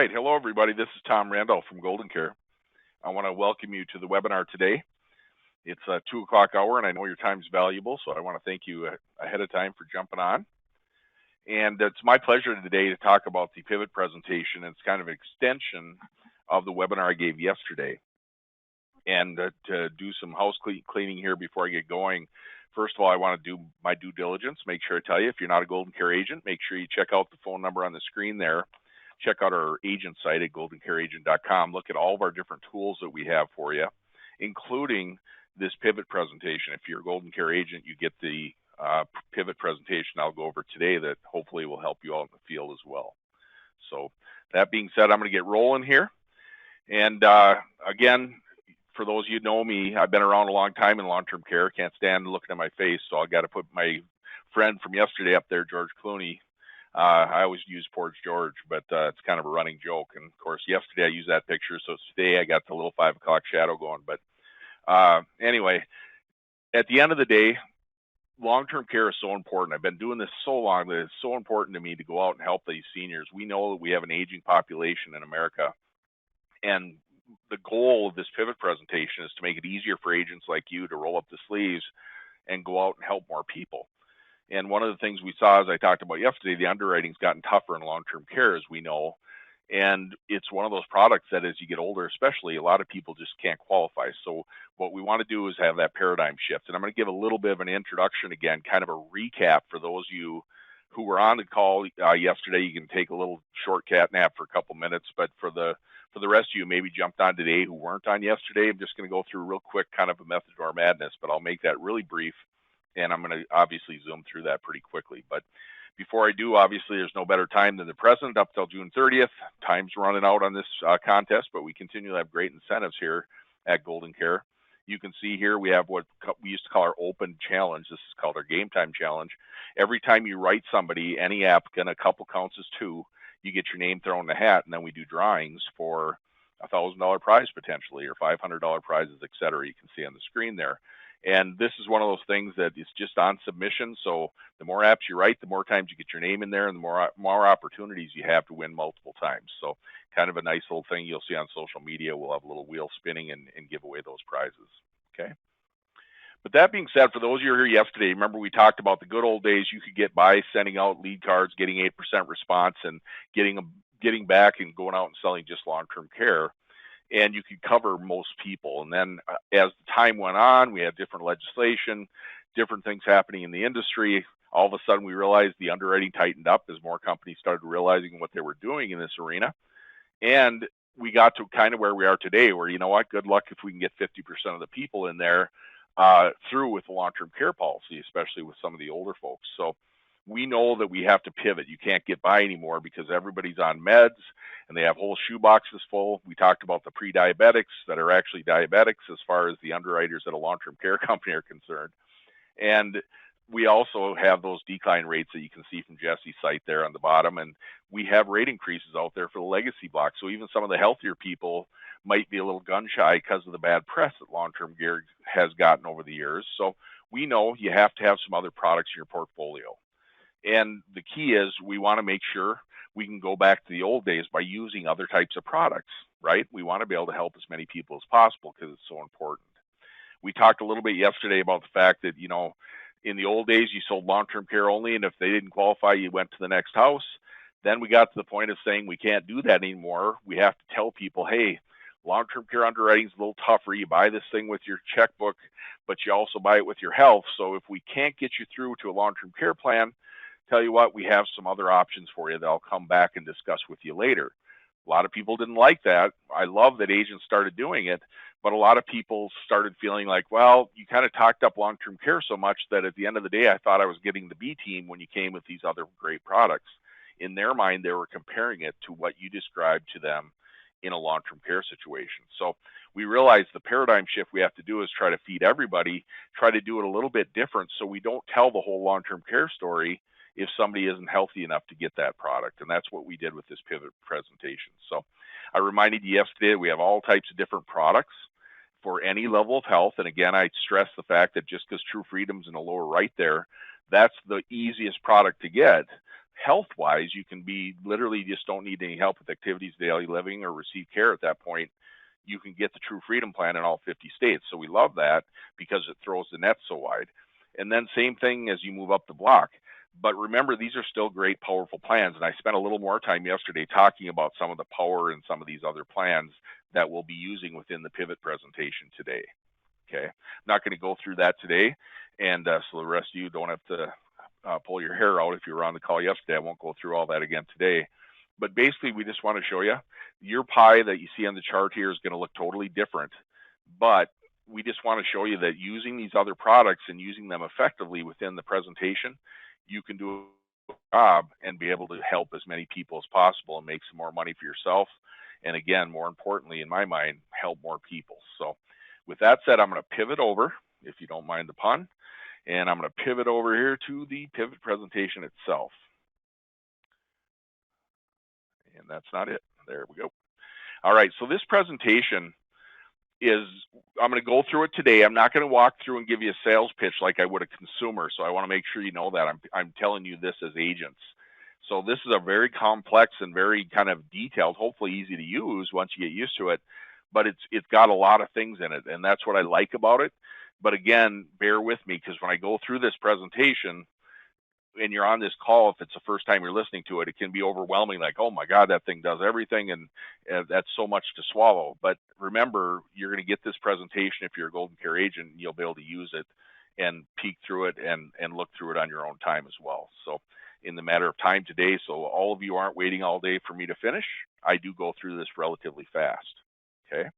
right. Hello, everybody. This is Tom Randolph from GoldenCare. I want to welcome you to the webinar today. It's a 2 o'clock hour, and I know your time is valuable, so I want to thank you ahead of time for jumping on. And it's my pleasure today to talk about the pivot presentation. It's kind of an extension of the webinar I gave yesterday. And to do some house cleaning here before I get going, first of all, I want to do my due diligence. Make sure I tell you, if you're not a GoldenCare agent, make sure you check out the phone number on the screen there. Check out our agent site at goldencareagent.com. Look at all of our different tools that we have for you, including this pivot presentation. If you're a GoldenCare agent, you get the pivot presentation I'll go over today that hopefully will help you out in the field as well. So that being said, I'm going to get rolling here. And again, for those of you who know me, I've been around a long time in long-term care. Can't stand looking at my face, so I got to put my friend from yesterday up there, George Clooney. I always use Porch George, but it's kind of a running joke. And of course, yesterday I used that picture, so today I got the little 5 o'clock shadow going. But anyway, at the end of the day, long-term care is so important. I've been doing this so long that it's so important to me to go out and help these seniors. We know that we have an aging population in America, and the goal of this pivot presentation is to make it easier for agents like you to roll up the sleeves and go out and help more people. And one of the things we saw, as I talked about yesterday, the underwriting's gotten tougher in long-term care, as we know. And it's one of those products that as you get older, especially, a lot of people just can't qualify. So what we want to do is have that paradigm shift. And I'm going to give a little bit of an introduction again, kind of a recap for those of you who were on the call yesterday. You can take a little short cat nap for a couple minutes, but for the rest of you maybe jumped on today who weren't on yesterday, I'm just going to go through real quick kind of a method to our madness, but I'll make that really brief. And I'm going to obviously zoom through that pretty quickly. But before I do, obviously, there's no better time than the present up till June 30th. Time's running out on this contest, but we continue to have great incentives here at GoldenCare. You can see here we have what we used to call our open challenge. This is called our game time challenge. Every time you write somebody, any applicant, a couple counts as 2, you get your name thrown in the hat, and then we do drawings for a $1,000 prize potentially, or $500 prizes, et cetera. You can see on the screen there. And this is one of those things that is just on submission. So the more apps you write, the more times you get your name in there, and the more opportunities you have to win multiple times. So kind of a nice little thing you'll see on social media. We'll have a little wheel spinning and give away those prizes. Okay. But that being said, for those of you who were here yesterday, remember we talked about the good old days you could get by sending out lead cards, getting 8% response, and getting back and going out and selling just long-term care. And you could cover most people. And then as the time went on, we had different legislation, different things happening in the industry. All of a sudden, we realized the underwriting tightened up as more companies started realizing what they were doing in this arena. And we got to kind of where we are today, where, you know what, good luck if we can get 50% of the people in there through with the long-term care policy, especially with some of the older folks. So we know that we have to pivot. You can't get by anymore because everybody's on meds and they have whole shoe boxes full. We talked about the pre-diabetics that are actually diabetics as far as the underwriters at a long-term care company are concerned. And we also have those decline rates that you can see from Jesse's site there on the bottom. And we have rate increases out there for the legacy block. So even some of the healthier people might be a little gun shy because of the bad press that long-term care has gotten over the years. So we know you have to have some other products in your portfolio. And the key is we want to make sure we can go back to the old days by using other types of products, right? We want to be able to help as many people as possible because it's so important. We talked a little bit yesterday about the fact that, you know, in the old days, you sold long-term care only, and if they didn't qualify, you went to the next house. Then we got to the point of saying we can't do that anymore. We have to tell people, hey, long-term care underwriting is a little tougher. You buy this thing with your checkbook, but you also buy it with your health. So if we can't get you through to a long-term care plan, tell you what, we have some other options for you that I'll come back and discuss with you later. A lot of people didn't like that. I love that agents started doing it, but a lot of people started feeling like, well, you kind of talked up long-term care so much that at the end of the day, I thought I was getting the B team when you came with these other great products. In their mind, they were comparing it to what you described to them in a long-term care situation. So we realized the paradigm shift we have to do is try to feed everybody, try to do it a little bit different so we don't tell the whole long-term care story if somebody isn't healthy enough to get that product. And that's what we did with this pivot presentation. So I reminded you yesterday, we have all types of different products for any level of health. And again, I stress the fact that just because True Freedom's in the lower right there, that's the easiest product to get. health-wise, you can be literally just don't need any help with activities of daily living or receive care at that point. You can get the True Freedom Plan in all 50 states. So we love that because it throws the net so wide. And then same thing as you move up the block. But remember, these are still great, powerful plans. And I spent a little more time yesterday talking about some of the power in some of these other plans that we'll be using within the pivot presentation today. Okay, I'm not going to go through that today. And so the rest of you don't have to pull your hair out if you were on the call yesterday. I won't go through all that again today. But basically, we just want to show you your pie that you see on the chart here is going to look totally different. But we just want to show you that using these other products and using them effectively within the presentation, you can do a job and be able to help as many people as possible and make some more money for yourself. And again, more importantly, in my mind, help more people. So with that said, I'm going to pivot over, if you don't mind the pun, and I'm going to pivot over here to the pivot presentation itself. And that's not it. There we go. All right, so this presentation is, I'm going to go through it today. I'm not going to walk through and give you a sales pitch like I would a consumer. So I want to make sure you know that I'm telling you this as agents. So this is a very complex and very kind of detailed, hopefully easy to use once you get used to it. But it's got a lot of things in it, and that's what I like about it. But again, bear with me, because when I go through this presentation and you're on this call, if it's the first time you're listening to it, it can be overwhelming, like, oh my God, that thing does everything, and that's so much to swallow. But remember, you're going to get this presentation if you're a GoldenCare agent, and you'll be able to use it and peek through it and look through it on your own time as well. So in the matter of time today, so all of you aren't waiting all day for me to finish, I do go through this relatively fast. Okay.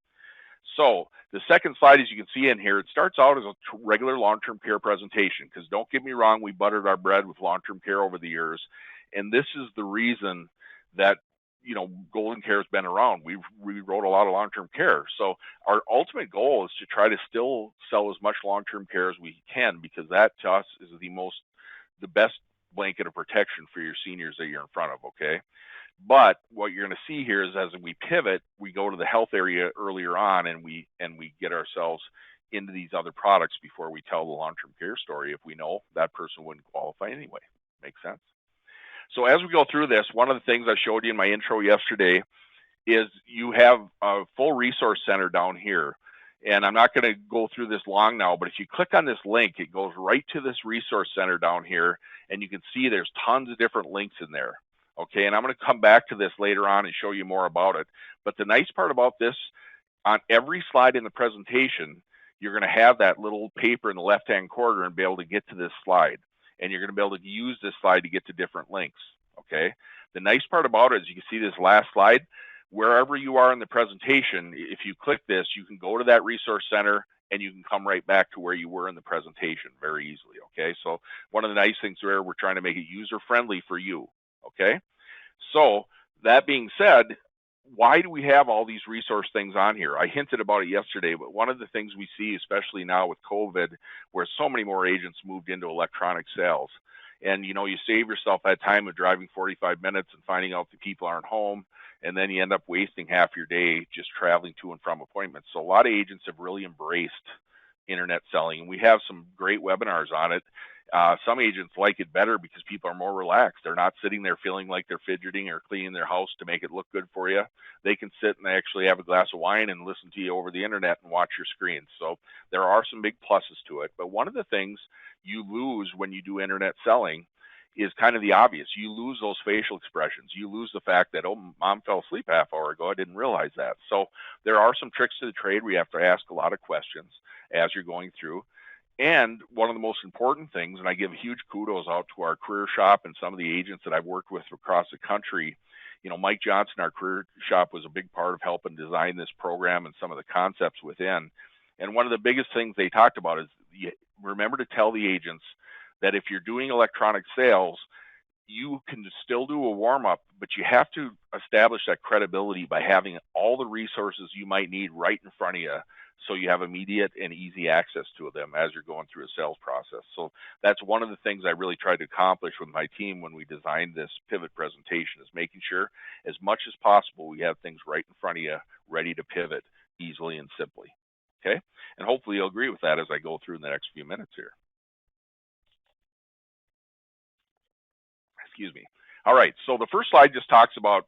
So the second slide, as you can see in here, it starts out as a regular long-term care presentation, because don't get me wrong, we buttered our bread with long-term care over the years. And this is the reason that, GoldenCare has been around. We wrote a lot of long-term care. So our ultimate goal is to try to still sell as much long-term care as we can, because that to us is the best blanket of protection for your seniors that you're in front of, okay? But what you're going to see here is as we pivot, we go to the health area earlier on, and we get ourselves into these other products before we tell the long-term care story, if we know that person wouldn't qualify anyway. Makes sense? So as we go through this, one of the things I showed you in my intro yesterday is you have a full resource center down here. And I'm not going to go through this long now, but if you click on this link, it goes right to this resource center down here, and you can see there's tons of different links in there. Okay, and I'm going to come back to this later on and show you more about it. But the nice part about this, on every slide in the presentation, you're going to have that little paper in the left-hand corner and be able to get to this slide. And you're going to be able to use this slide to get to different links. Okay, the nice part about it is you can see this last slide. Wherever you are in the presentation, if you click this, you can go to that resource center and you can come right back to where you were in the presentation very easily. Okay, so one of the nice things there, we're trying to make it user-friendly for you. Okay, so that being said, why do we have all these resource things on here? I hinted about it yesterday, but one of the things we see, especially now with COVID, where so many more agents moved into electronic sales, and you save yourself that time of driving 45 minutes and finding out the people aren't home, and then you end up wasting half your day just traveling to and from appointments. So a lot of agents have really embraced internet selling, and we have some great webinars on it. Some agents like it better because people are more relaxed. They're not sitting there feeling like they're fidgeting or cleaning their house to make it look good for you. They can sit and actually have a glass of wine and listen to you over the internet and watch your screen. So there are some big pluses to it. But one of the things you lose when you do internet selling is kind of the obvious. You lose those facial expressions. You lose the fact that, oh, mom fell asleep half hour ago. I didn't realize that. So there are some tricks to the trade where you have to ask a lot of questions as you're going through. And one of the most important things, and I give huge kudos out to our career shop and some of the agents that I've worked with across the country. Mike Johnson, our career shop, was a big part of helping design this program and some of the concepts within. And one of the biggest things they talked about is remember to tell the agents that if you're doing electronic sales, you can still do a warm-up, but you have to establish that credibility by having all the resources you might need right in front of you, so you have immediate and easy access to them as you're going through a sales process. So that's one of the things I really tried to accomplish with my team when we designed this pivot presentation, is making sure as much as possible we have things right in front of you ready to pivot easily and simply. Okay? And hopefully you'll agree with that as I go through in the next few minutes here. Excuse me. All right, so the first slide just talks about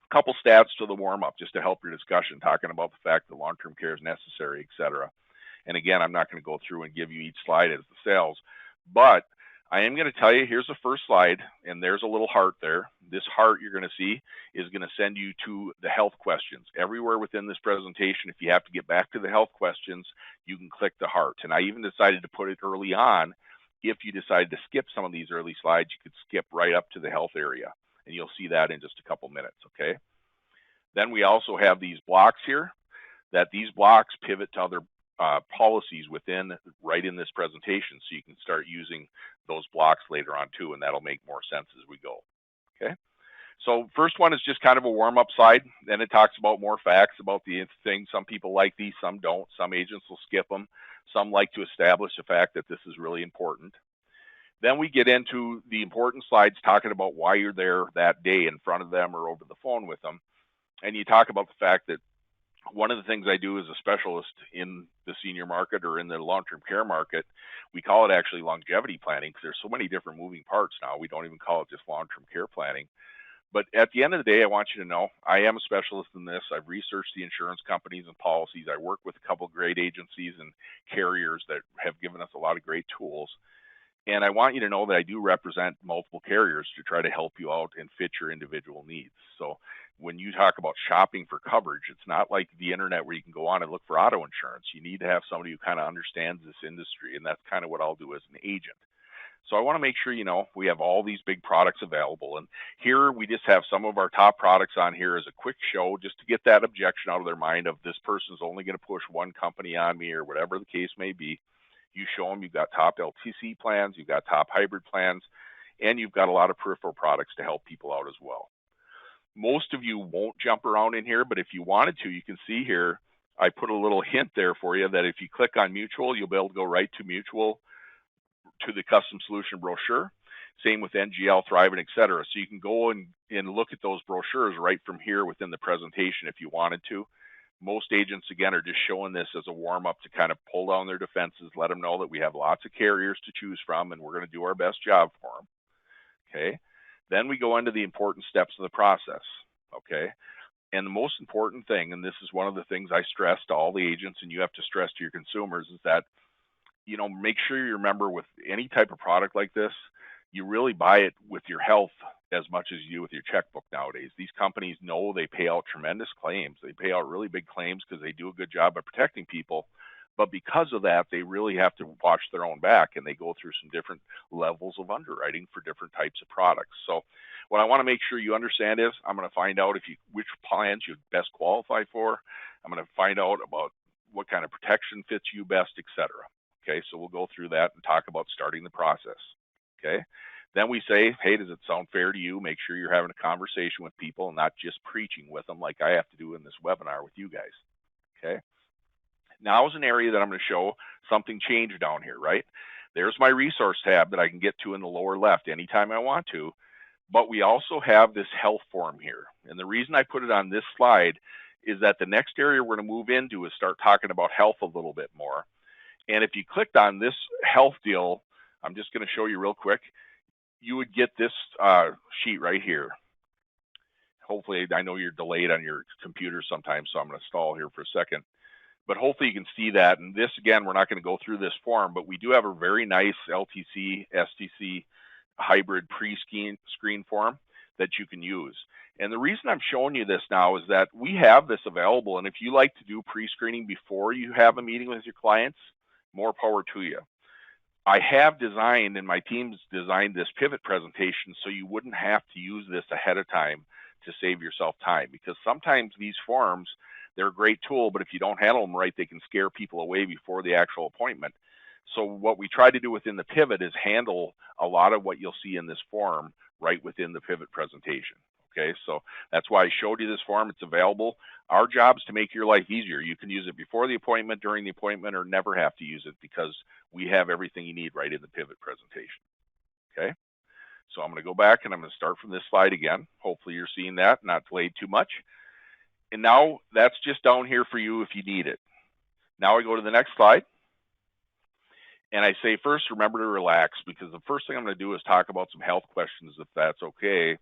a couple stats to the warm-up just to help your discussion, talking about the fact that long-term care is necessary, etc. And again, I'm not going to go through and give you each slide as the sales, but I am going to tell you, here's the first slide, and there's a little heart there. This heart you're going to see is going to send you to the health questions. Everywhere within this presentation, if you have to get back to the health questions, you can click the heart. And I even decided to put it early on. If you decide to skip some of these early slides, you could skip right up to the health area, and you'll see that in just a couple minutes, okay? Then we also have these blocks here, that these blocks pivot to other policies within right in this presentation, so you can start using those blocks later on too, and that'll make more sense as we go. Okay, so first one is just kind of a warm-up slide. Then it talks about more facts about the thing. Some people like these, some don't. Some agents will skip them. Some like to establish the fact that this is really important. Then we get into the important slides talking about why you're there that day in front of them or over the phone with them. And you talk about the fact that one of the things I do as a specialist in the senior market or in the long-term care market, we call it actually longevity planning, because there's so many different moving parts now. We don't even call it just long-term care planning. But at the end of the day, I want you to know I am a specialist in this. I've researched the insurance companies and policies. I work with a couple of great agencies and carriers that have given us a lot of great tools. And I want you to know that I do represent multiple carriers to try to help you out and fit your individual needs. So when you talk about shopping for coverage, it's not like the internet where you can go on and look for auto insurance. You need to have somebody who kind of understands this industry, and that's kind of what I'll do as an agent. So I want to make sure you know we have all these big products available. And here we just have some of our top products on here as a quick show, just to get that objection out of their mind of this person's only going to push one company on me or whatever the case may be. You show them you've got top LTC plans, you've got top hybrid plans, and you've got a lot of peripheral products to help people out as well. Most of you won't jump around in here, but if you wanted to, you can see here, I put a little hint there for you that if you click on mutual, you'll be able to go right to mutual, to the custom solution brochure. Same with NGL, Thriving, etc. So you can go and look at those brochures right from here within the presentation if you wanted to. Most agents, again, are just showing this as a warm-up to kind of pull down their defenses, let them know that we have lots of carriers to choose from, and we're going to do our best job for them. Okay. Then we go into the important steps of the process. Okay. And the most important thing, and this is one of the things I stress to all the agents, and you have to stress to your consumers, is that, you know, make sure you remember with any type of product like this, you really buy it with your health as much as you do with your checkbook nowadays. These companies know they pay out tremendous claims. They pay out really big claims because they do a good job of protecting people. But because of that, they really have to watch their own back, and they go through some different levels of underwriting for different types of products. So what I want to make sure you understand is I'm going to find out which plans you best qualify for. I'm going to find out about what kind of protection fits you best, etc. Okay, so we'll go through that and talk about starting the process. Okay, then we say, hey, does it sound fair to you? Make sure you're having a conversation with people and not just preaching with them like I have to do in this webinar with you guys. Okay, now is an area that I'm going to show something changed down here, right? There's my resource tab that I can get to in the lower left anytime I want to, but we also have this health form here. And the reason I put it on this slide is that the next area we're going to move into is start talking about health a little bit more. And if you clicked on this health deal, I'm just going to show you real quick, you would get this sheet right here. Hopefully, I know you're delayed on your computer sometimes, so I'm going to stall here for a second. But hopefully you can see that. And this, again, we're not going to go through this form, but we do have a very nice LTC, STC hybrid pre-screen form that you can use. And the reason I'm showing you this now is that we have this available. And if you like to do pre-screening before you have a meeting with your clients, more power to you. I have designed, and my team's designed this pivot presentation so you wouldn't have to use this ahead of time to save yourself time, because sometimes these forms, they're a great tool, but if you don't handle them right, they can scare people away before the actual appointment. So what we try to do within the pivot is handle a lot of what you'll see in this form right within the pivot presentation. Okay, so that's why I showed you this form. It's available. Our job is to make your life easier. You can use it before the appointment, during the appointment, or never have to use it, because we have everything you need right in the pivot presentation. Okay, so I'm going to go back and I'm going to start from this slide again. Hopefully you're seeing that, not delayed too much. And now that's just down here for you if you need it. Now I go to the next slide. And I say, first, remember to relax, because the first thing I'm going to do is talk about some health questions, if that's okay.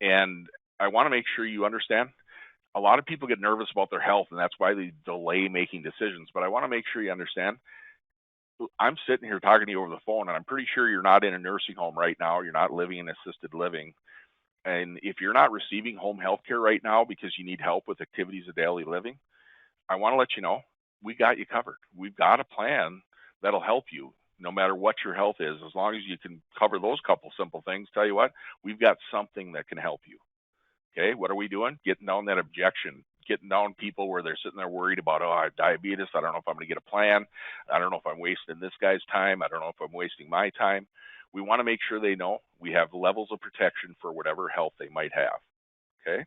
And I want to make sure you understand, a lot of people get nervous about their health, and that's why they delay making decisions. But I want to make sure you understand, I'm sitting here talking to you over the phone, and I'm pretty sure you're not in a nursing home right now. You're not living in assisted living. And if you're not receiving home health care right now because you need help with activities of daily living, I want to let you know, we got you covered. We've got a plan that'll help you no matter what your health is. As long as you can cover those couple simple things, tell you what, we've got something that can help you. Okay, what are we doing? Getting down that objection, getting down people where they're sitting there worried about, oh, I have diabetes. I don't know if I'm going to get a plan. I don't know if I'm wasting this guy's time. I don't know if I'm wasting my time. We want to make sure they know we have levels of protection for whatever health they might have. Okay.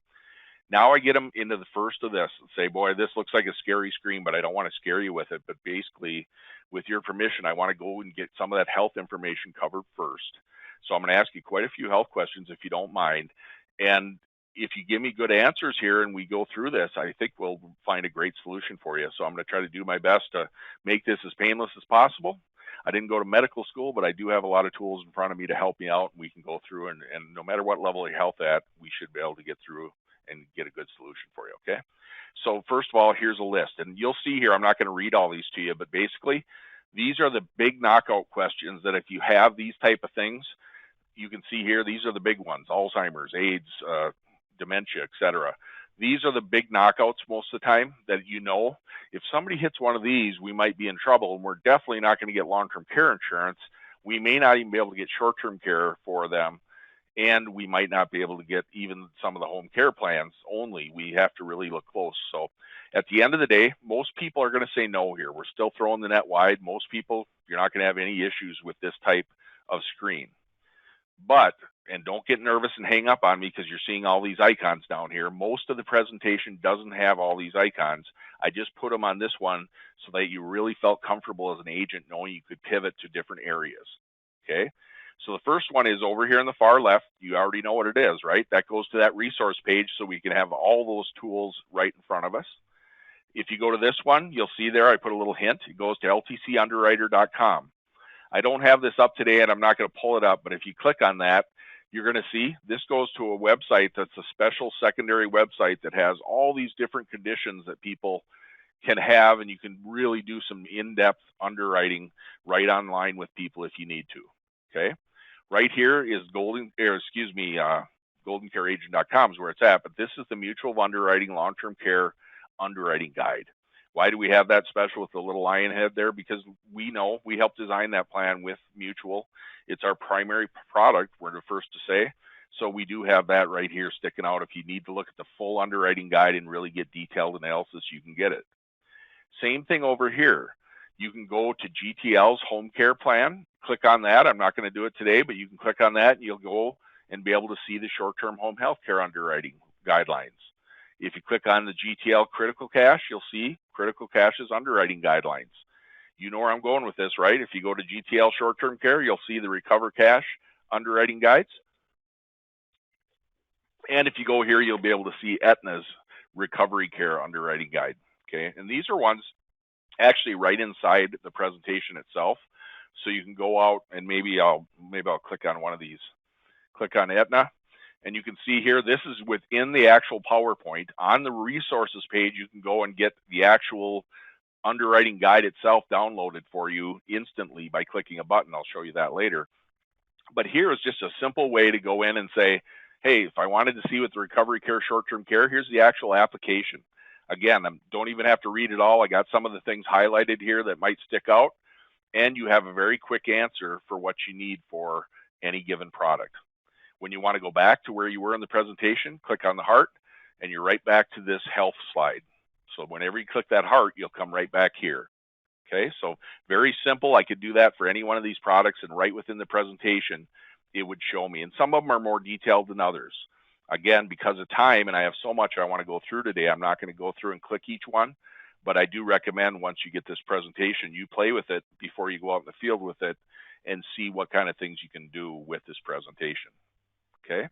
Now I get them into the first of this and say, boy, this looks like a scary screen, but I don't want to scare you with it. But basically, with your permission, I want to go and get some of that health information covered first. So I'm going to ask you quite a few health questions, if you don't mind. And if you give me good answers here and we go through this, I think we'll find a great solution for you. So I'm going to try to do my best to make this as painless as possible. I didn't go to medical school, but I do have a lot of tools in front of me to help me out. We can go through, and no matter what level of health at, we should be able to get through and get a good solution for you, okay? So first of all, here's a list. And you'll see here, I'm not going to read all these to you, but basically, these are the big knockout questions that if you have these type of things, you can see here, these are the big ones: Alzheimer's, AIDS, dementia, etc. These are the big knockouts most of the time that, you know, if somebody hits one of these, we might be in trouble, and we're definitely not going to get long-term care insurance. We may not even be able to get short-term care for them, and we might not be able to get even some of the home care plans only. We have to really look close. So at the end of the day, most people are going to say no here. We're still throwing the net wide. Most people, you're not going to have any issues with this type of screen. But, and don't get nervous and hang up on me because you're seeing all these icons down here. Most of the presentation doesn't have all these icons. I just put them on this one so that you really felt comfortable as an agent knowing you could pivot to different areas. Okay? So the first one is over here on the far left. You already know what it is, right? That goes to that resource page so we can have all those tools right in front of us. If you go to this one, you'll see there I put a little hint. It goes to ltcunderwriter.com. I don't have this up today, and I'm not going to pull it up, but if you click on that, you're going to see this goes to a website that's a special secondary website that has all these different conditions that people can have, and you can really do some in-depth underwriting right online with people if you need to. Okay, right here is GoldenCareAgent.com is where it's at, but this is the Mutual of Underwriting Long-Term Care Underwriting Guide. Why do we have that special with the little lion head there? Because we know we helped design that plan with Mutual. It's our primary product, we're the first to say. So we do have that right here sticking out. If you need to look at the full underwriting guide and really get detailed analysis, you can get it. Same thing over here. You can go to GTL's home care plan, click on that. I'm not going to do it today, but you can click on that and you'll go and be able to see the short-term home health care underwriting guidelines. If you click on the GTL Critical Cash, you'll see Critical Cash's underwriting guidelines. You know where I'm going with this, right? If you go to GTL Short-Term Care, you'll see the Recover Cash underwriting guides. And if you go here, you'll be able to see Aetna's Recovery Care underwriting guide. Okay, and these are ones actually right inside the presentation itself. So you can go out and maybe I'll click on one of these. Click on Aetna. And you can see here, this is within the actual PowerPoint. On the resources page, you can go and get the actual underwriting guide itself downloaded for you instantly by clicking a button. I'll show you that later. But here is just a simple way to go in and say, hey, if I wanted to see with the Recovery Care Short-Term Care, here's the actual application. Again, don't even have to read it all. I got some of the things highlighted here that might stick out. And you have a very quick answer for what you need for any given product. When you want to go back to where you were in the presentation, click on the heart, and you're right back to this health slide. So whenever you click that heart, you'll come right back here. Okay, so very simple. I could do that for any one of these products, and right within the presentation, it would show me. And some of them are more detailed than others. Again, because of time, and I have so much I want to go through today, I'm not going to go through and click each one, but I do recommend once you get this presentation, you play with it before you go out in the field with it and see what kind of things you can do with this presentation. Okay.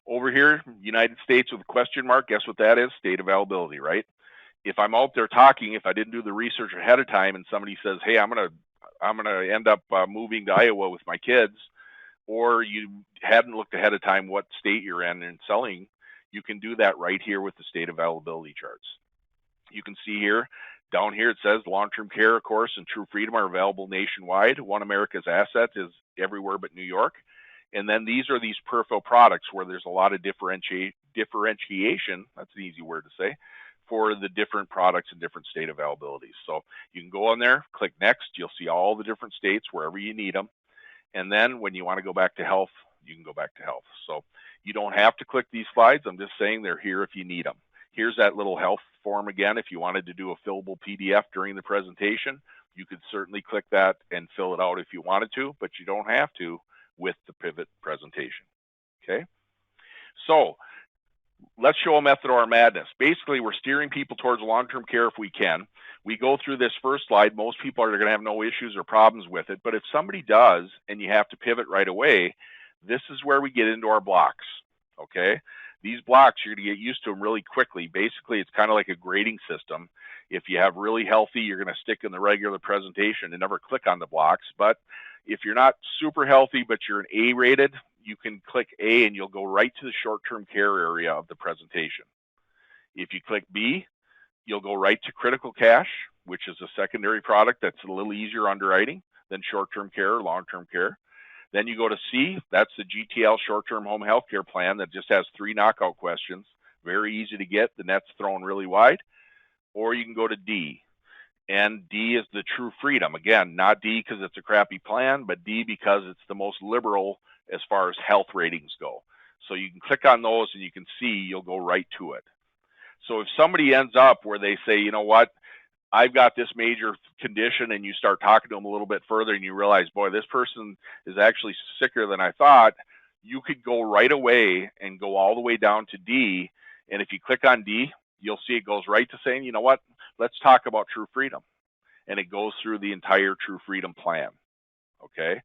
Over here, United States with a question mark, guess what that is? State availability, right? If I'm out there talking, if I didn't do the research ahead of time and somebody says, hey, I'm going to I'm going to end up moving to Iowa with my kids, or you hadn't looked ahead of time what state you're in and selling, you can do that right here with the state availability charts. You can see here, down here it says long-term care, of course, and True Freedom are available nationwide. One America's Asset is everywhere but New York. And then these are these perfo products where there's a lot of differentiation, that's an easy word to say, for the different products and different state availabilities. So you can go on there, click next, you'll see all the different states wherever you need them. And then when you want to go back to health, you can go back to health. So you don't have to click these slides. I'm just saying they're here if you need them. Here's that little health form again. If you wanted to do a fillable PDF during the presentation, you could certainly click that and fill it out if you wanted to, but you don't have to with the pivot presentation. Okay? So let's show a method of our madness. Basically, we're steering people towards long-term care if we can. We go through this first slide. Most people are going to have no issues or problems with it. But if somebody does and you have to pivot right away, this is where we get into our blocks. Okay? These blocks, you're going to get used to them really quickly. Basically, it's kind of like a grading system. If you have really healthy, you're going to stick in the regular presentation and never click on the blocks. But if you're not super healthy, but you're an A rated, you can click A and you'll go right to the short-term care area of the presentation. If you click B, you'll go right to critical cash, which is a secondary product that's a little easier underwriting than short-term care or long-term care. Then you go to C, that's the GTL short-term home health care plan that just has 3 knockout questions. Very easy to get, the net's thrown really wide. Or you can go to D, and D is the True Freedom. Again, not D because it's a crappy plan, but D because it's the most liberal as far as health ratings go. So you can click on those and you can see you'll go right to it. So if somebody ends up where they say, you know what, I've got this major condition, and you start talking to them a little bit further and you realize, boy, this person is actually sicker than I thought, you could go right away and go all the way down to D. And if you click on D, you'll see it goes right to saying, you know what, let's talk about True Freedom. And it goes through the entire True Freedom plan. Okay?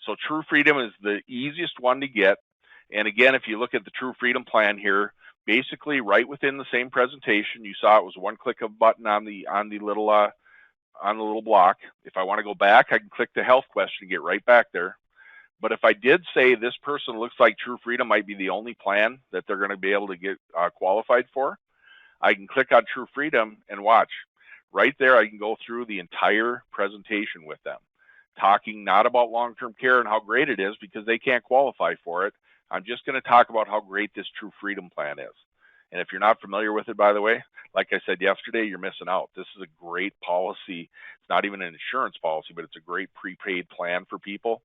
So True Freedom is the easiest one to get. And again, if you look at the True Freedom plan here, basically right within the same presentation, you saw it was one click of a button on the little block. If I want to go back, I can click the health question and get right back there. But if I did say this person looks like True Freedom might be the only plan that they're going to be able to get qualified for, I can click on True Freedom and watch. Right there, I can go through the entire presentation with them, talking not about long-term care and how great it is because they can't qualify for it. I'm just going to talk about how great this True Freedom plan is. And if you're not familiar with it, by the way, like I said yesterday, you're missing out. This is a great policy. It's not even an insurance policy, but it's a great prepaid plan for people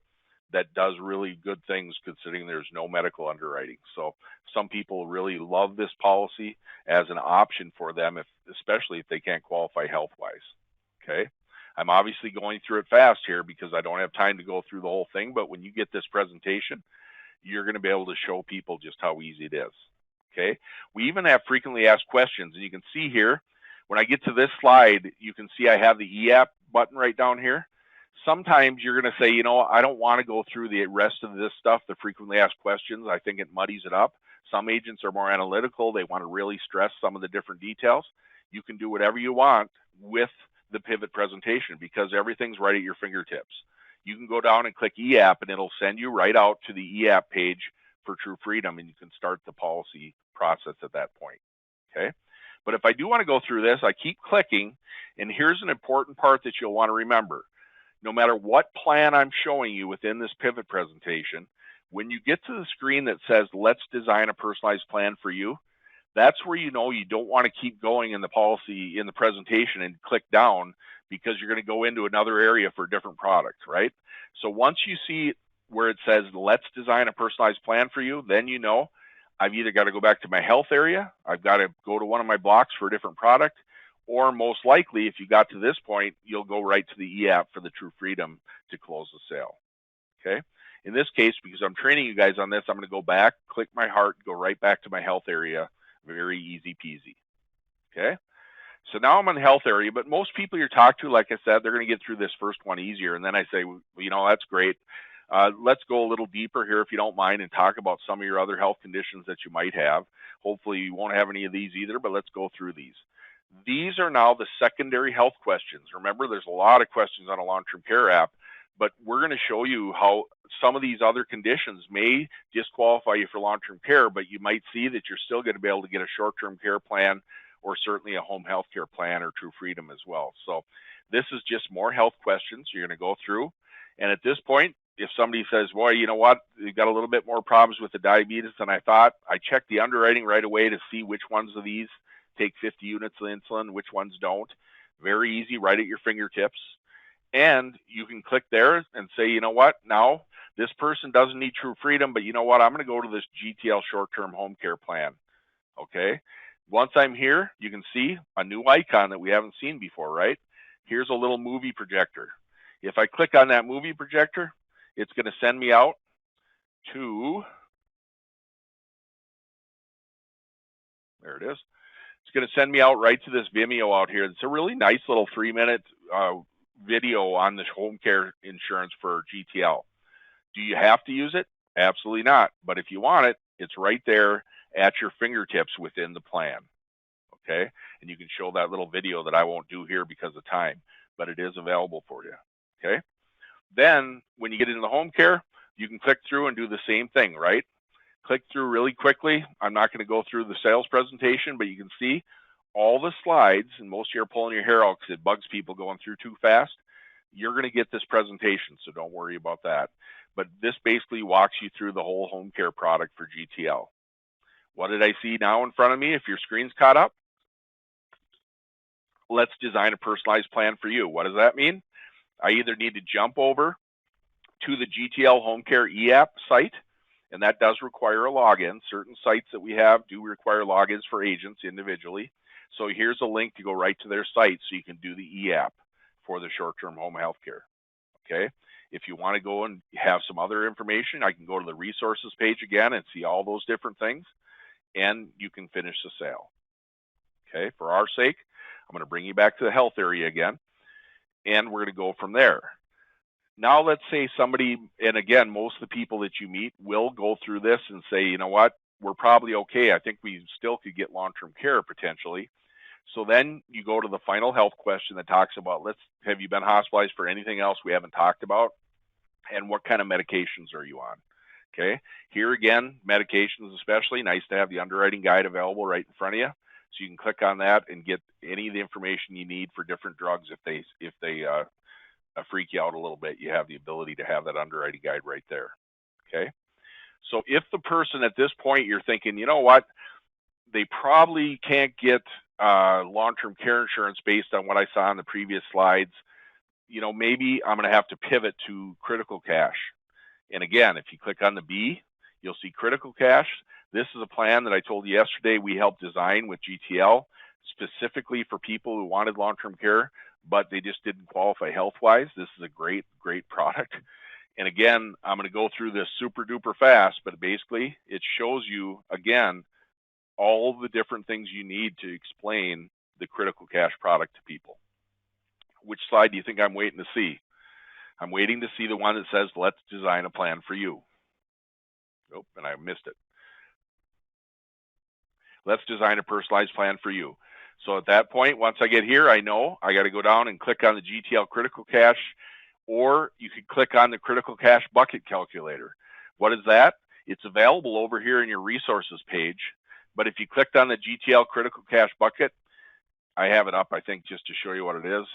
that does really good things considering there's no medical underwriting. So some people really love this policy as an option for them, especially if they can't qualify health-wise. Okay? I'm obviously going through it fast here because I don't have time to go through the whole thing, but when you get this presentation, you're going to be able to show people just how easy it is. Okay? We even have frequently asked questions, and you can see here, when I get to this slide, you can see I have the EAP button right down here. Sometimes you're going to say, you know, I don't want to go through the rest of this stuff, the frequently asked questions. I think it muddies it up. Some agents are more analytical. They want to really stress some of the different details. You can do whatever you want with the pivot presentation because everything's right at your fingertips. You can go down and click EAP, and it'll send you right out to the EAP page for True Freedom, and you can start the policy process at that point. Okay? But if I do want to go through this, I keep clicking, and here's an important part that you'll want to remember. No matter what plan I'm showing you within this pivot presentation, when you get to the screen that says, let's design a personalized plan for you, that's where you know you don't want to keep going in the policy, in the presentation and click down because you're going to go into another area for a different product, right? So once you see where it says, let's design a personalized plan for you, then you know I've either got to go back to my health area, I've got to go to one of my blocks for a different product, or most likely, if you got to this point, you'll go right to the EAP for the True Freedom to close the sale. Okay? In this case, because I'm training you guys on this, I'm going to go back, click my heart, go right back to my health area. Very easy peasy. Okay? So now I'm in the health area, but most people you talk to, like I said, they're going to get through this first one easier. And then I say, well, you know, that's great. Let's go a little deeper here, if you don't mind, and talk about some of your other health conditions that you might have. Hopefully you won't have any of these either, but let's go through these. These are now the secondary health questions. Remember, there's a lot of questions on a long-term care app, but we're going to show you how some of these other conditions may disqualify you for long-term care, but you might see that you're still going to be able to get a short-term care plan or certainly a home health care plan or True Freedom as well. So this is just more health questions you're going to go through. And at this point, if somebody says, boy, you know what, you got a little bit more problems with the diabetes than I thought, I check the underwriting right away to see which ones of these take 50 units of insulin, which ones don't. Very easy, right at your fingertips. And you can click there and say, you know what, now this person doesn't need True Freedom, but you know what, I'm going to go to this GTL short-term home care plan. Okay. Once I'm here, you can see a new icon that we haven't seen before, right? Here's a little movie projector. If I click on that movie projector, it's going to send me out to, there it is. It's going to send me out right to this Vimeo out here. It's a really nice little 3-minute video on the home care insurance for GTL. Do you have to use it? Absolutely not. But if you want it, it's right there at your fingertips within the plan. Okay? And you can show that little video that I won't do here because of time, but it is available for you. Okay? Then when you get into the home care, you can click through and do the same thing, right? Click through really quickly. I'm not going to go through the sales presentation, but you can see all the slides, and most of you are pulling your hair out because it bugs people going through too fast. You're going to get this presentation, so don't worry about that. But this basically walks you through the whole home care product for GTL. What did I see now in front of me? If your screen's caught up, let's design a personalized plan for you. What does that mean? I either need to jump over to the GTL Home Care e-app site, and that does require a login. Certain sites that we have do require logins for agents individually. So here's a link to go right to their site so you can do the e-app for the short-term home health care. Okay? If you want to go and have some other information, I can go to the resources page again and see all those different things, and you can finish the sale. Okay? For our sake, I'm going to bring you back to the health area again, and we're going to go from there. Now let's say somebody, and again, most of the people that you meet will go through this and say, you know what, we're probably okay. I think we still could get long-term care potentially. So then you go to the final health question that talks about, have you been hospitalized for anything else we haven't talked about? And what kind of medications are you on? Okay. Here again, medications especially, nice to have the underwriting guide available right in front of you. So you can click on that and get any of the information you need for different drugs if they freak you out a little bit. You have the ability to have that underwriting guide right there. Okay. So if the person at this point you're thinking, you know what, they probably can't get long-term care insurance based on what I saw on the previous slides, you know, maybe I'm going to have to pivot to critical cash. And again, if you click on the B, you'll see critical cash. This is a plan that I told you yesterday we helped design with GTL specifically for people who wanted long-term care, but they just didn't qualify health-wise. This is a great, great product. And again, I'm going to go through this super duper fast, but basically it shows you, again, all the different things you need to explain the critical cash product to people. Which slide do you think I'm waiting to see? I'm waiting to see the one that says, let's design a plan for you. Nope, and I missed it. Let's design a personalized plan for you. So at that point, once I get here, I know I got to go down and click on the GTL critical cash, or you could click on the critical cash bucket calculator. What is that? It's available over here in your resources page. But if you clicked on the GTL critical cash bucket, I have it up, I think, just to show you what it is.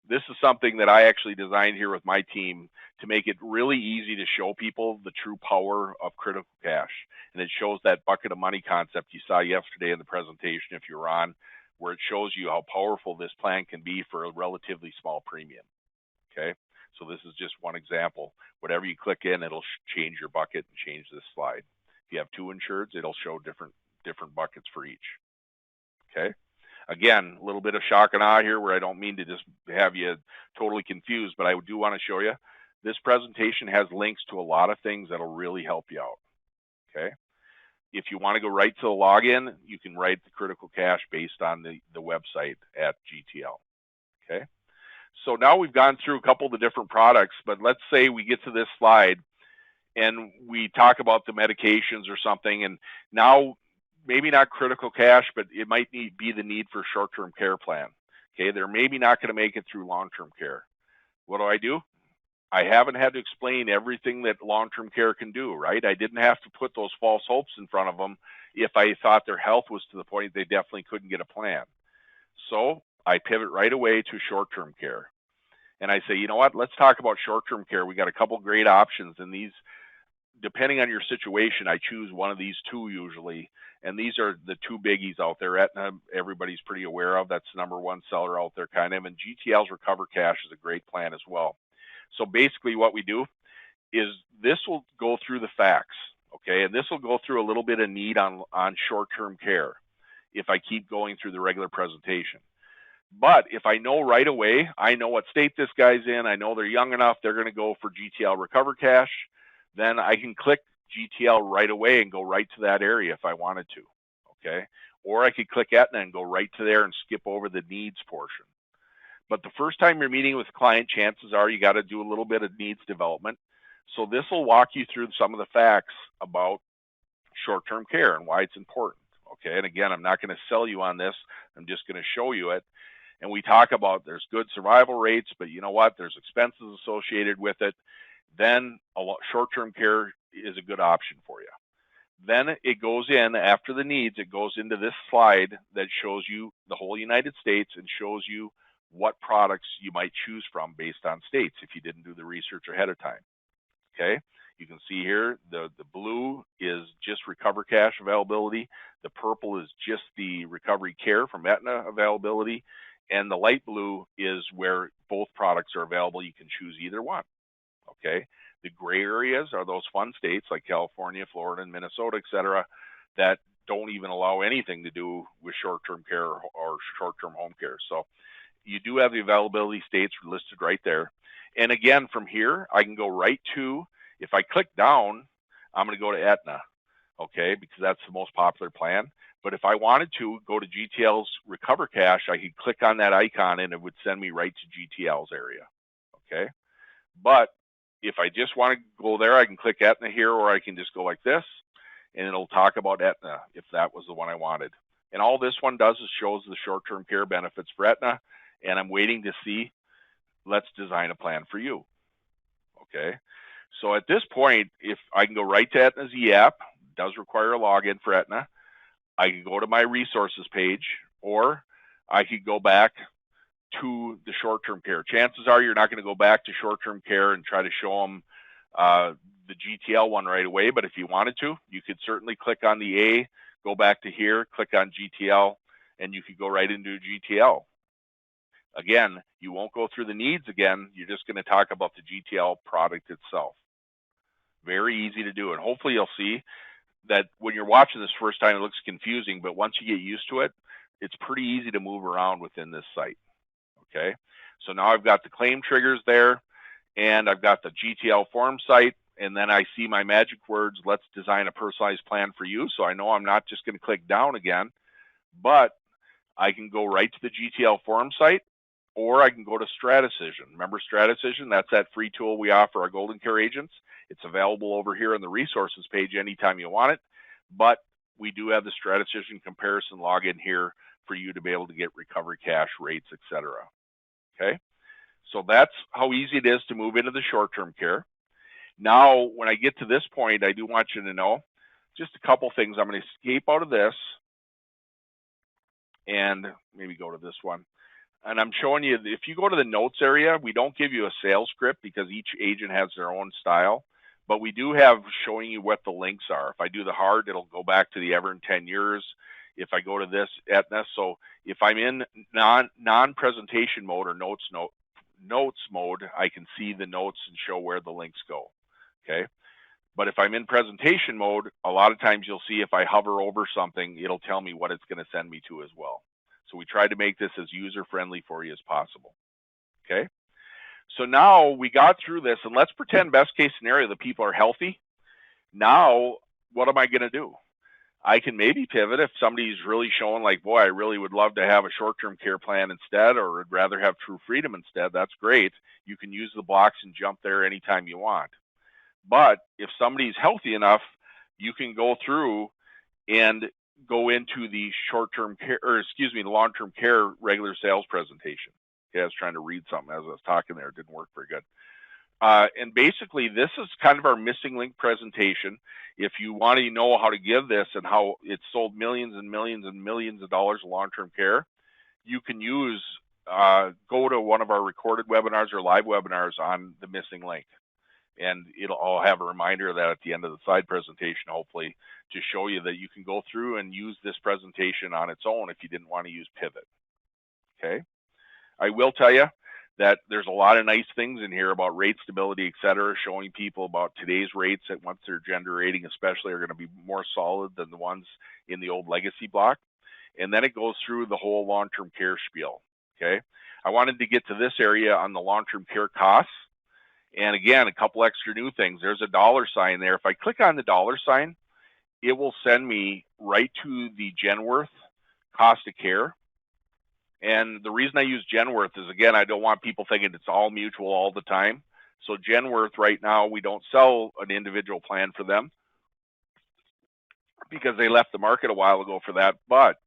This is something that I actually designed here with my team to make it really easy to show people the true power of critical cash. And it shows that bucket of money concept you saw yesterday in the presentation, if you were on, where it shows you how powerful this plan can be for a relatively small premium. Okay, so this is just one example. Whatever you click in, it'll change your bucket and change this slide. If you have two insureds, it'll show different buckets for each. Okay. Again, a little bit of shock and awe here where I don't mean to just have you totally confused, but I do want to show you this presentation has links to a lot of things that'll really help you out. Okay. If you want to go right to the login, you can write the critical cash based on the website at GTL. Okay. So now we've gone through a couple of the different products, but let's say we get to this slide and we talk about the medications or something, and now maybe not critical cash, but it might be the need for short-term care plan. Okay, they're maybe not going to make it through long-term care. What do? I haven't had to explain everything that long-term care can do, right? I didn't have to put those false hopes in front of them if I thought their health was to the point they definitely couldn't get a plan. So I pivot right away to short-term care. And I say, you know what, let's talk about short-term care. We got a couple great options, and these, depending on your situation, I choose one of these two usually. And these are the two biggies out there. Aetna, everybody's pretty aware of. That's the number one seller out there kind of. And GTL's Recover Cash is a great plan as well. So basically what we do is this will go through the facts, okay? And this will go through a little bit of need on short-term care if I keep going through the regular presentation. But if I know right away, I know what state this guy's in, I know they're young enough, they're going to go for GTL Recover Cash, then I can click GTL right away and go right to that area if I wanted to, okay? Or I could click Aetna and go right to there and skip over the needs portion. But the first time you're meeting with a client, chances are you got to do a little bit of needs development. So this will walk you through some of the facts about short-term care and why it's important, okay? And again, I'm not going to sell you on this. I'm just going to show you it. And we talk about there's good survival rates, but you know what? There's expenses associated with it. Then short-term care is a good option for you. Then it goes in, after the needs, it goes into this slide that shows you the whole United States and shows you what products you might choose from based on states if you didn't do the research ahead of time, okay? You can see here, the blue is just Recover Cash availability. The purple is just the Recovery Care from Aetna availability. And the light blue is where both products are available. You can choose either one, okay? The gray areas are those fun states like California, Florida, and Minnesota, et cetera, that don't even allow anything to do with short-term care or short-term home care. So you do have the availability states listed right there. And again, from here, I can go right to, if I click down, I'm going to go to Aetna, okay, because that's the most popular plan. But if I wanted to go to GTL's Recover Cash, I could click on that icon and it would send me right to GTL's area, okay? But if I just want to go there, I can click Aetna here, or I can just go like this, and it'll talk about Aetna if that was the one I wanted. And all this one does is shows the short-term care benefits for Aetna, and I'm waiting to see, let's design a plan for you, okay? So at this point, if I can go right to Aetna's e-app, does require a login for Aetna. I can go to my resources page, or I could go back to the short-term care. Chances are you're not going to go back to short-term care and try to show them the GTL one right away, but if you wanted to, you could certainly click on the A, go back to here, click on GTL, and you could go right into GTL. Again, you won't go through the needs again. You're just going to talk about the GTL product itself. Very easy to do, and hopefully you'll see that when you're watching this first time, it looks confusing, but once you get used to it, it's pretty easy to move around within this site, okay? So now I've got the claim triggers there, and I've got the GTL form site, and then I see my magic words, let's design a personalized plan for you. So I know I'm not just going to click down again, but I can go right to the GTL forum site, or I can go to StratDecision. Remember StratDecision? That's that free tool we offer our GoldenCare agents. It's available over here on the resources page anytime you want it, but we do have the StratDecision comparison login here for you to be able to get recovery cash rates, etc. Okay, so that's how easy it is to move into the short-term care. Now, when I get to this point, I do want you to know just a couple things. I'm going to escape out of this and maybe go to this one. And I'm showing you, if you go to the notes area, we don't give you a sales script because each agent has their own style, but we do have showing you what the links are. If I do the hard, it'll go back to the ever in 10 years. If I go to this Aetna, so if I'm in non-presentation mode or notes mode, I can see the notes and show where the links go, okay? But if I'm in presentation mode, a lot of times you'll see if I hover over something, it'll tell me what it's going to send me to as well. So we tried to make this as user-friendly for you as possible, okay? So now we got through this, and let's pretend best case scenario that people are healthy. Now, what am I going to do? I can maybe pivot if somebody's really showing like, boy, I really would love to have a short-term care plan instead, or would rather have True Freedom instead. That's great. You can use the blocks and jump there anytime you want. But if somebody's healthy enough, you can go through and go into the short-term care, or excuse me, the long-term care regular sales presentation. Okay, I was trying to read something as I was talking there. It didn't work very good. And basically, this is kind of our missing link presentation. If you want to know how to give this and how it's sold millions and millions and millions of dollars of long-term care, you can use, go to one of our recorded webinars or live webinars on the missing link. And I'll have a reminder of that at the end of the slide presentation, hopefully, to show you that you can go through and use this presentation on its own if you didn't want to use Pivot. Okay. I will tell you that there's a lot of nice things in here about rate stability, et cetera, showing people about today's rates that once they're gender rating especially are going to be more solid than the ones in the old legacy block. And then it goes through the whole long-term care spiel. Okay. I wanted to get to this area on the long-term care costs. And again, a couple extra new things. There's a dollar sign there. If I click on the dollar sign, it will send me right to the Genworth cost of care. And the reason I use Genworth is, again, I don't want people thinking it's all mutual all the time. So Genworth right now, we don't sell an individual plan for them because they left the market a while ago for that. But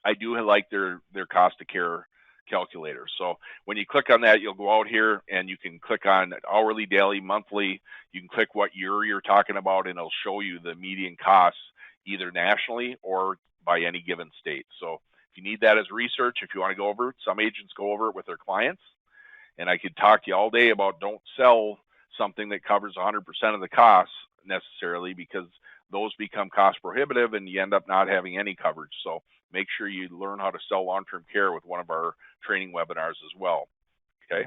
I do like their cost of care calculator. So when you click on that, you'll go out here and you can click on hourly, daily, monthly. You can click what year you're talking about, and it'll show you the median costs either nationally or by any given state. So if you need that as research, if you want to go over it, some agents go over it with their clients. And I could talk to you all day about don't sell something that covers 100% of the costs necessarily, because those become cost prohibitive and you end up not having any coverage. So make sure you learn how to sell long-term care with one of our training webinars as well. Okay.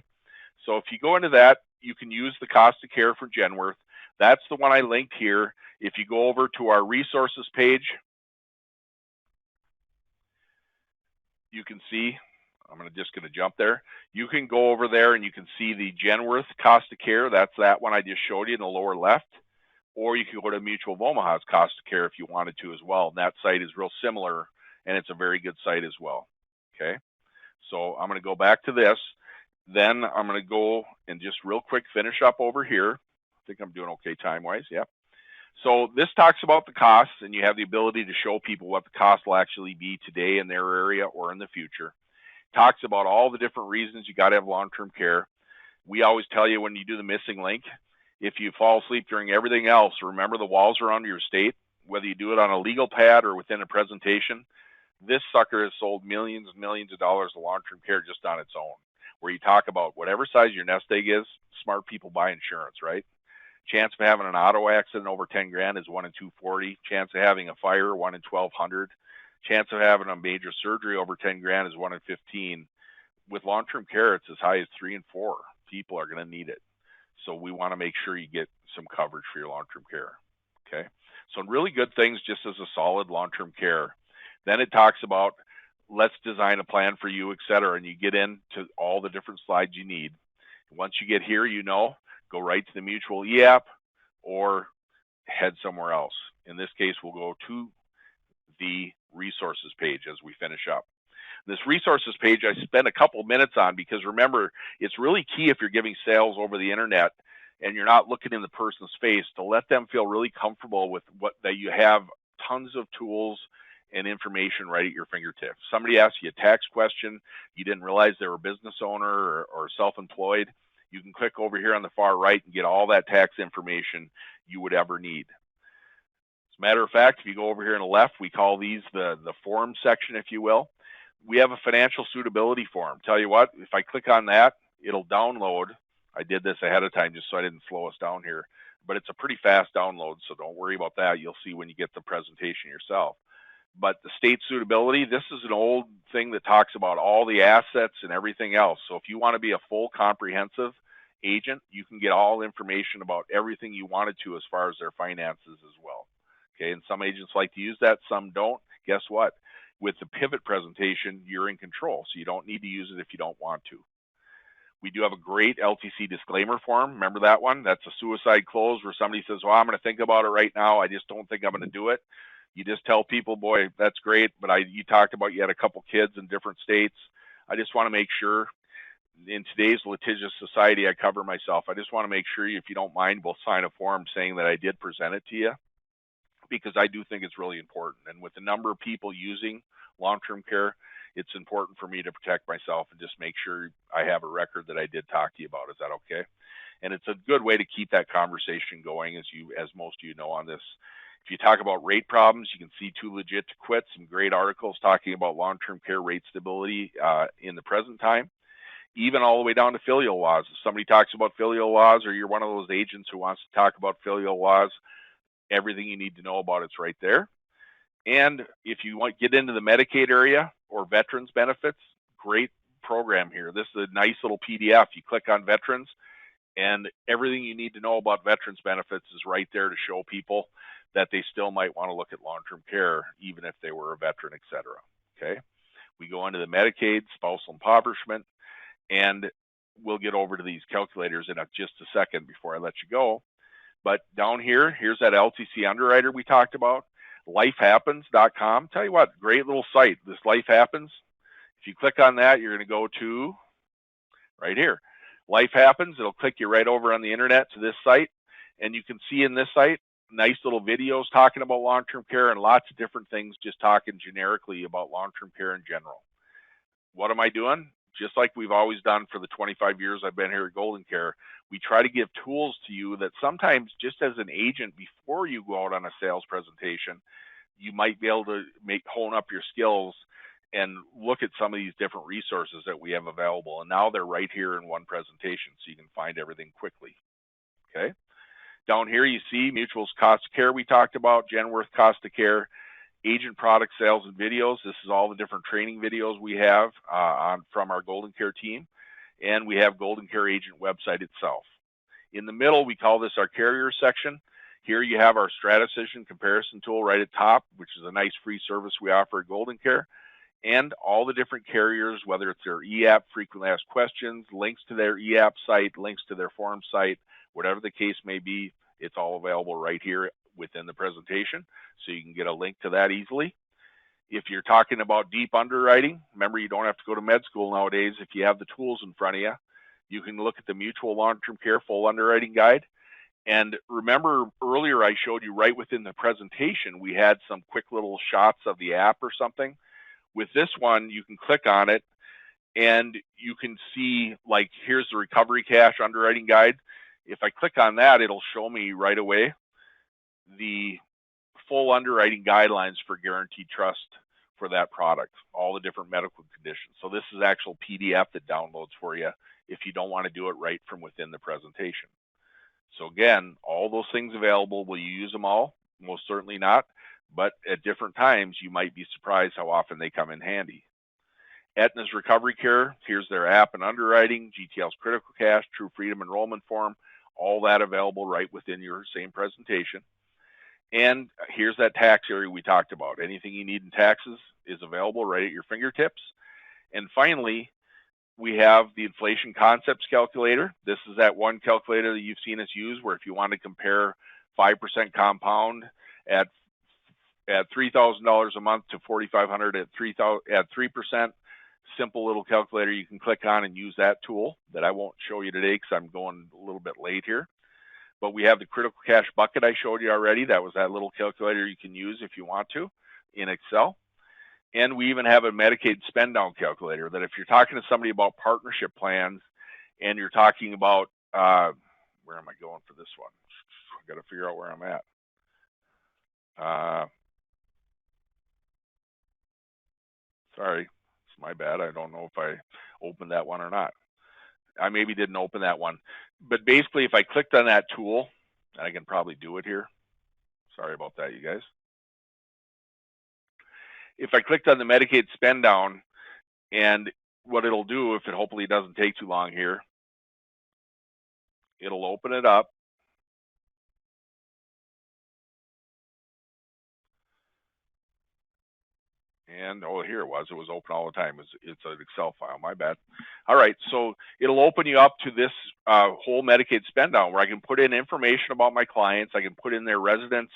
So if you go into that, you can use the cost of care for Genworth. That's the one I linked here. If you go over to our resources page, you can see, I'm just going to jump there. You can go over there and you can see the Genworth cost of care. That's that one I just showed you in the lower left. Or you can go to Mutual of Omaha's cost of care if you wanted to as well. And that site is real similar, and it's a very good site as well. Okay. So I'm going to go back to this. Then I'm going to go and just real quick finish up over here. I think I'm doing okay time-wise. Yep. So this talks about the costs, and you have the ability to show people what the cost will actually be today in their area or in the future. Talks about all the different reasons you got to have long-term care. We always tell you when you do the missing link, if you fall asleep during everything else, remember the walls are under your state, whether you do it on a legal pad or within a presentation. This sucker has sold millions and millions of dollars of long-term care just on its own, where you talk about whatever size your nest egg is, smart people buy insurance, right? Chance of having an auto accident over 10 grand is 1 in 240. Chance of having a fire, 1 in 1200. Chance of having a major surgery over 10 grand is 1 in 15. With long-term care, it's as high as 3 in 4. People are going to need it. So we want to make sure you get some coverage for your long-term care. Okay. So really good things just as a solid long-term care. Then it talks about let's design a plan for you, et cetera. And you get into all the different slides you need. Once you get here, go right to the Mutual e-app or head somewhere else. In this case, we'll go to the resources page as we finish up. This resources page I spent a couple minutes on because remember, it's really key if you're giving sales over the internet and you're not looking in the person's face to let them feel really comfortable with that you have tons of tools and information right at your fingertips. Somebody asks you a tax question, you didn't realize they were a business owner or self-employed, you can click over here on the far right and get all that tax information you would ever need. As a matter of fact, if you go over here on the left, we call these the form section, if you will. We have a financial suitability form. Tell you what, if I click on that, it'll download. I did this ahead of time just so I didn't slow us down here, but it's a pretty fast download, so don't worry about that. You'll see when you get the presentation yourself. But the state suitability, this is an old thing that talks about all the assets and everything else. So if you want to be a full comprehensive agent, you can get all information about everything you wanted to as far as their finances as well. Okay, and some agents like to use that, some don't. Guess what? With the Pivot presentation, you're in control, so you don't need to use it if you don't want to. We do have a great LTC disclaimer form. Remember that one? That's a suicide close where somebody says, well, I'm going to think about it right now. I just don't think I'm going to do it. You just tell people, boy, that's great, but you talked about you had a couple kids in different states. I just want to make sure in today's litigious society, I cover myself. I just want to make sure, if you don't mind, we'll sign a form saying that I did present it to you. because I do think it's really important. And with the number of people using long-term care, it's important for me to protect myself and just make sure I have a record that I did talk to you about. Is that okay? And it's a good way to keep that conversation going, as most of you know on this. If you talk about rate problems, you can see Too Legit to Quit, some great articles talking about long-term care rate stability in the present time, even all the way down to filial laws. If somebody talks about filial laws, or you're one of those agents who wants to talk about filial laws, everything you need to know about it's right there. And if you want to get into the Medicaid area or veterans benefits, great program here. This is a nice little PDF. You click on veterans, and everything you need to know about veterans benefits is right there to show people that they still might want to look at long-term care, even if they were a veteran, et cetera. Okay. We go into the Medicaid, spousal impoverishment, and we'll get over to these calculators in just a second before I let you go. But down here, here's that LTC underwriter we talked about, lifehappens.com. Tell you what, great little site. This Life Happens. If you click on that, you're going to go to right here. Life Happens. It'll click you right over on the internet to this site. And you can see in this site, nice little videos talking about long-term care and lots of different things, just talking generically about long-term care in general. What am I doing? Just like we've always done for the 25 years I've been here at GoldenCare, we try to give tools to you that sometimes just as an agent, before you go out on a sales presentation, you might be able to hone up your skills and look at some of these different resources that we have available. And now they're right here in one presentation, so you can find everything quickly. Okay. Down here, you see Mutual's cost of care we talked about, Genworth cost of care, agent product sales and videos. This is all the different training videos we have from our GoldenCare team. And we have GoldenCare agent website itself. In the middle, we call this our carrier section. Here you have our StrataCision comparison tool right at top, which is a nice free service we offer at GoldenCare. And all the different carriers, whether it's their EAP, frequently asked questions, links to their EAP site, links to their form site, whatever the case may be, it's all available right here within the presentation. So you can get a link to that easily. If you're talking about deep underwriting, remember you don't have to go to med school nowadays. If you have the tools in front of you, you can look at the Mutual Long-Term Care Full Underwriting Guide. And remember earlier I showed you right within the presentation, we had some quick little shots of the app or something. With this one, you can click on it and you can see, like, here's the Recovery Cash Underwriting Guide. If I click on that, it'll show me right away the full underwriting guidelines for guaranteed trust for that product, all the different medical conditions. So this is actual PDF that downloads for you if you don't want to do it right from within the presentation. So again, all those things available. Will you use them all? Most certainly not. But at different times, you might be surprised how often they come in handy. Aetna's Recovery Care, here's their app and underwriting, GTL's Critical Cash, True Freedom Enrollment Form, all that available right within your same presentation. And here's that tax area we talked about. Anything you need in taxes is available right at your fingertips. And finally, we have the Inflation Concepts Calculator. This is that one calculator that you've seen us use where if you want to compare 5% compound at $3,000 a month to $4,500 at 3%, simple little calculator you can click on and use that tool that I won't show you today because I'm going a little bit late here. But we have the Critical Cash Bucket I showed you already. That was that little calculator you can use if you want to in Excel. And we even have a Medicaid spend down calculator that if you're talking to somebody about partnership plans and you're talking about, where am I going for this one? I've got to figure out where I'm at. Sorry, it's my bad. I don't know if I opened that one or not. I maybe didn't open that one. But basically, if I clicked on that tool, I can probably do it here. Sorry about that, you guys. If I clicked on the Medicaid spend down, and what it'll do, if it hopefully doesn't take too long here, it'll open it up. And, oh, here it was. It was open all the time. It's an Excel file. My bad. All right. So it'll open you up to this whole Medicaid spend down where I can put in information about my clients. I can put in their residence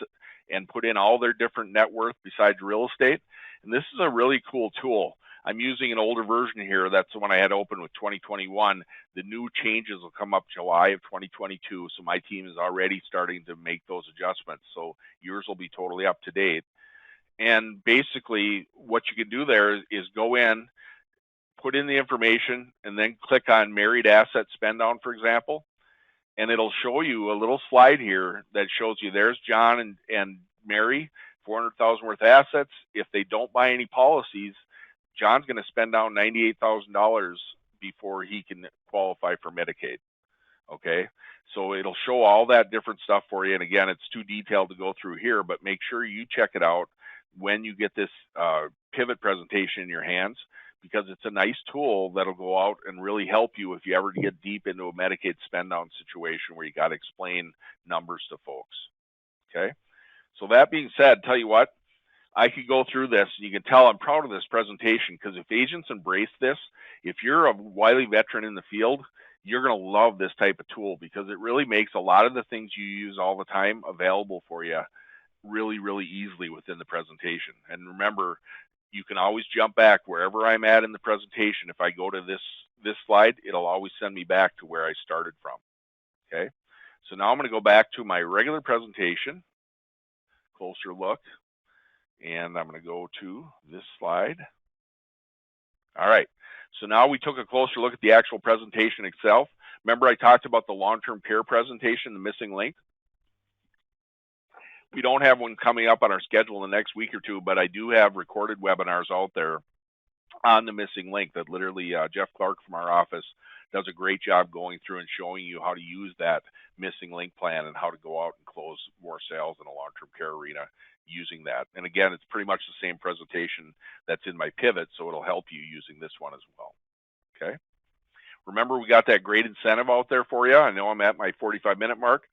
and put in all their different net worth besides real estate. And this is a really cool tool. I'm using an older version here. That's the one I had open with 2021. The new changes will come up July of 2022. So my team is already starting to make those adjustments. So yours will be totally up to date. And basically what you can do there is go in, put in the information, and then click on married asset spend down, for example. And it'll show you a little slide here that shows you there's John and Mary, 400,000 worth of assets. If they don't buy any policies, John's going to spend down $98,000 before he can qualify for Medicaid. Okay, so it'll show all that different stuff for you. And again, it's too detailed to go through here, but make sure you check it out when you get this pivot presentation in your hands, because it's a nice tool that'll go out and really help you if you ever get deep into a Medicaid spend down situation where you got to explain numbers to folks. Okay, so that being said, tell you what, I could go through this, and you can tell I'm proud of this presentation, because if agents embrace this, if you're a wily veteran in the field, you're going to love this type of tool, because it really makes a lot of the things you use all the time available for you really, really easily within the presentation. And remember, you can always jump back wherever I'm at in the presentation. If I go to this slide, it'll always send me back to where I started from. Okay, so now I'm going to go back to my regular presentation, closer look, and I'm going to go to this slide. All right, so now we took a closer look at the actual presentation itself. Remember I talked about the long-term care presentation, the missing link? We don't have one coming up on our schedule in the next week or two, but I do have recorded webinars out there on the missing link that literally Jeff Clark from our office does a great job going through and showing you how to use that missing link plan and how to go out and close more sales in a long-term care arena using that. And again, it's pretty much the same presentation that's in my pivot, so it'll help you using this one as well. Okay. Remember, we got that great incentive out there for you. I know I'm at my 45-minute mark.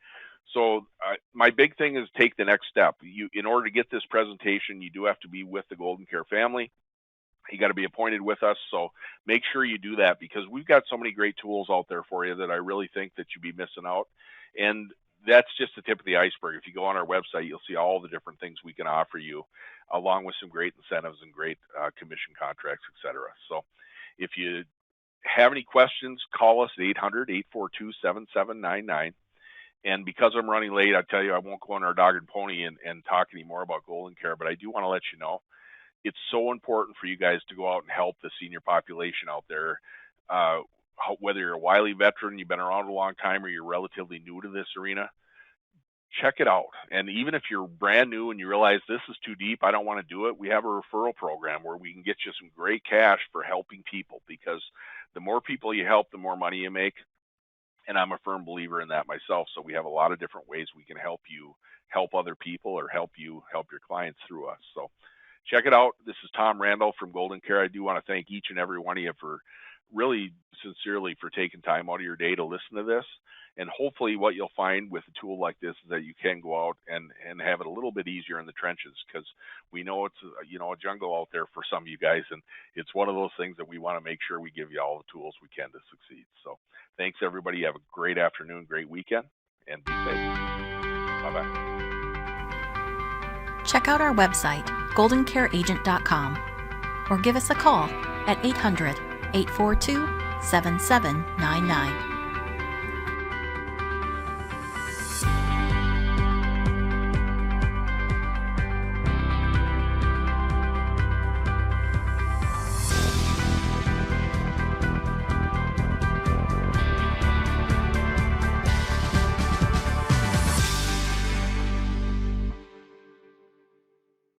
So my big thing is take the next step. In order to get this presentation, you do have to be with the GoldenCare family. You got to be appointed with us. So make sure you do that, because we've got so many great tools out there for you that I really think that you'd be missing out. And that's just the tip of the iceberg. If you go on our website, you'll see all the different things we can offer you, along with some great incentives and great commission contracts, etc. So if you have any questions, call us at 800-842-7799. And because I'm running late, I tell you, I won't go on our dog and pony and talk anymore about GoldenCare, but I do want to let you know, it's so important for you guys to go out and help the senior population out there. Whether you're a wily veteran, you've been around a long time, or you're relatively new to this arena, check it out. And even if you're brand new and you realize this is too deep, I don't want to do it, we have a referral program where we can get you some great cash for helping people, because the more people you help, the more money you make. And I'm a firm believer in that myself. So we have a lot of different ways we can help you help other people, or help you help your clients through us. So check it out. This is Tom Randall from GoldenCare. I do want to thank each and every one of you for really sincerely for taking time out of your day to listen to this. And hopefully what you'll find with a tool like this is that you can go out and have it a little bit easier in the trenches, because we know it's a jungle out there for some of you guys, and it's one of those things that we want to make sure we give you all the tools we can to succeed. So thanks everybody. Have a great afternoon, great weekend, and be safe. Bye-bye. Check out our website, goldencareagent.com, or give us a call at 800-842-7799.